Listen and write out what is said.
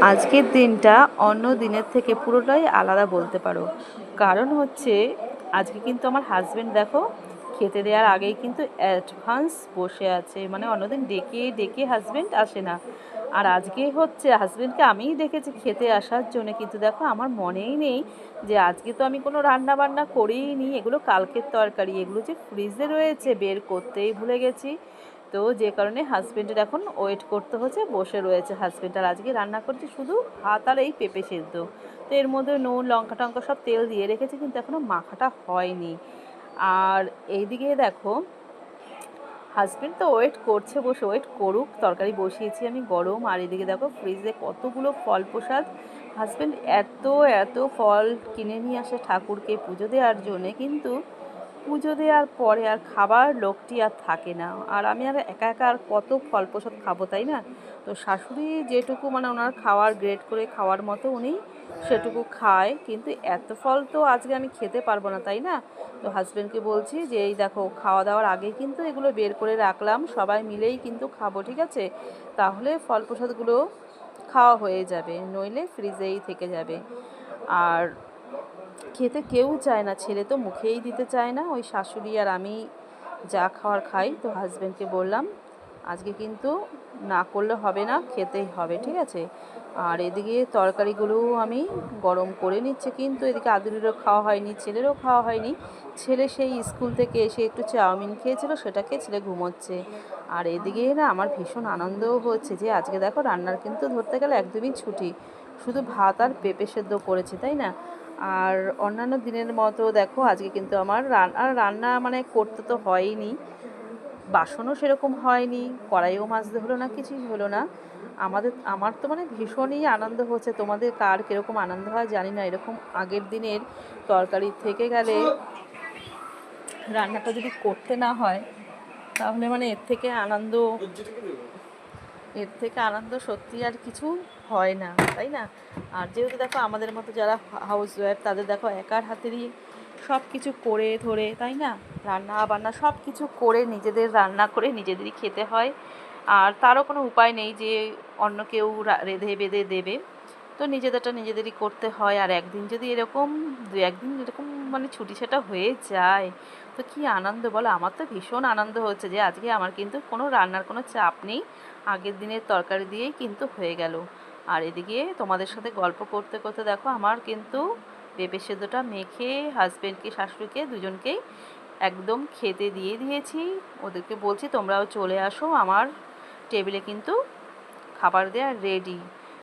আজকের দিনটা অন্য দিনের থেকে পুরোটাই আলাদা বলতে পারো। কারণ হচ্ছে আজকে কিন্তু আমার হাজবেন্ড দেখো খেতে দেওয়ার আগেই কিন্তু অ্যাডভান্স বসে আছে, মানে অন্যদিন ডেকে ডেকে হাজবেন্ড আসে না। আর আজকে হচ্ছে হাজবেন্ডকে আমিই ডেকেছি খেতে আসার জন্য, কিন্তু দেখো আমার মনেই নেই যে আজকে তো আমি কোনো রান্না বান্না করেই নি, এগুলো কালকের তরকারি, এগুলো যে ফ্রিজে রয়েছে বের করতেই ভুলে গেছি। তো যে কারণে হাজবেন্ডের এখন ওয়েট করতে হচ্ছে, বসে রয়েছে হাজবেন্ড। আর আজকে রান্না করছি শুধু ভাত আর এই পেঁপে সেদ্ধ। তো এর মধ্যে নুন লঙ্কা টঙ্কা সব তেল দিয়ে রেখেছি, কিন্তু এখনও মাখাটা হয়নি। আর এইদিকে দেখো হাজবেন্ড তো ওয়েট করছে, বসে ওয়েট করুক, তরকারি বসিয়েছি আমি গরম। আর এদিকে দেখো ফ্রিজে কতগুলো ফল প্রসাদ, হাজবেন্ড এত এত ফল কিনে নিয়ে আসে ঠাকুরকে পুজো দেওয়ার জন্যে, কিন্তু পুজো দেওয়ার পরে আর খাবার লোকটি আর থাকে না। আর আমি আর একা একা আর কত ফল প্রসাদ খাবো, তাই না? তো শাশুড়ি যেটুকু মানে ওনার খাওয়ার গ্রেড করে খাওয়ার মতো উনি সেটুকু খায়, কিন্তু এত ফল তো আজকে আমি খেতে পারবো না, তাই না? তো হাজব্যান্ডকে বলছি যে এই দেখো খাওয়া দাওয়ার আগেই কিন্তু এগুলো বের করে রাখলাম, সবাই মিলেই কিন্তু খাবো, ঠিক আছে? তাহলে ফল প্রসাদগুলো খাওয়া হয়ে যাবে, নইলে ফ্রিজেই থেকে যাবে। আর খেতে কেউ চায় না, ছেলে তো মুখেই দিতে চায় না, ওই শাশুড়ি আর আমি যা খাওয়ার খাই। তো হাজব্যান্ডকে বললাম আজকে কিন্তু না করলে হবে না, খেতেই হবে, ঠিক আছে? আর এদিকে তরকারিগুলো আমি গরম করে নিচ্ছে, কিন্তু এদিকে আদুরিরও খাওয়া হয়নি, ছেলেরও খাওয়া হয়নি। ছেলে সেই স্কুল থেকে এসে একটু চাউমিন খেয়েছিল, সেটাকে ছেলে ঘুমোচ্ছে। আর এদিকে না আমার ভীষণ আনন্দও হচ্ছে যে আজকে দেখো রান্নার কিন্তু ধরতে গেলে একদমই ছুটি, শুধু ভাত আর পেঁপে সেদ্ধ করেছি, তাই না? আর অন্যান্য দিনের মতো দেখো আজকে কিন্তু আমার রান্না মানে করতে তো হয়নি, বাসনও সেরকম হয়নি, কড়াইও মাজতে হলো না, কিছুই হলো না। আমার তো মানে ভীষণই আনন্দ হচ্ছে, তোমাদের কার কীরকম আনন্দ হয় জানি না। এরকম আগের দিনের তরকারি থেকে গেলে রান্নাটা যদি করতে না হয়, তাহলে মানে এর থেকে আনন্দ সত্যি আর কিছু হয় না, তাই না? আর যেহেতু দেখো আমাদের মতো যারা হাউস ওয়াইফ, তাদের দেখো একার হাতেরই সব কিছু করে ধরে, তাই না? রান্না বান্না সব কিছু করে নিজেদের রান্না করে নিজেদেরই খেতে হয়। আর তারও কোনো উপায় নেই যে অন্য কেউ রেঁধে বেঁধে দেবে। তো নিজেদেরটা নিজেদেরই করতে হয়। আর একদিন যদি এরকম দু একদিন এরকম মানে ছুটি ছাটা হয়ে যায়, তো কী আনন্দ বলো। আমার তো ভীষণ আনন্দ হচ্ছে যে আজকে আমার কিন্তু কোনো রান্নার কোনো চাপ নেই, আগের দিনের তরকারি দিয়েই কিন্তু হয়ে গেল। আর এদিকে তোমাদের সাথে গল্প করতে করতে দেখো আমার কিন্তু পেঁপে সেদ্ধটা মেখে হাজব্যান্ডকে শাশুড়িকে দুজনকেই একদম খেতে দিয়ে দিয়েছি। ওদেরকে বলছি তোমরাও চলে আসো, আমার টেবিলে কিন্তু খাবার দেওয়া রেডি।